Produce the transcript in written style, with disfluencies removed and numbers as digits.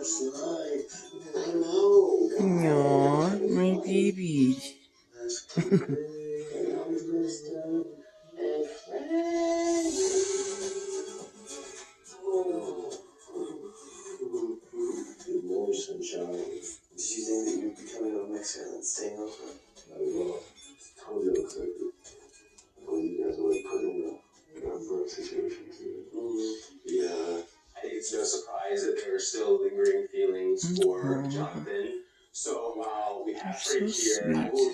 Aw, my babies. Good morning, sunshine. Did you think that you'd be coming home next year and staying over? Not at all. Totally unexpected. Well, you guys always put in a rough situation too. Yeah. I think it's no surprise that there are still lingering feelings for Jonathan. So while we have Frank here, I will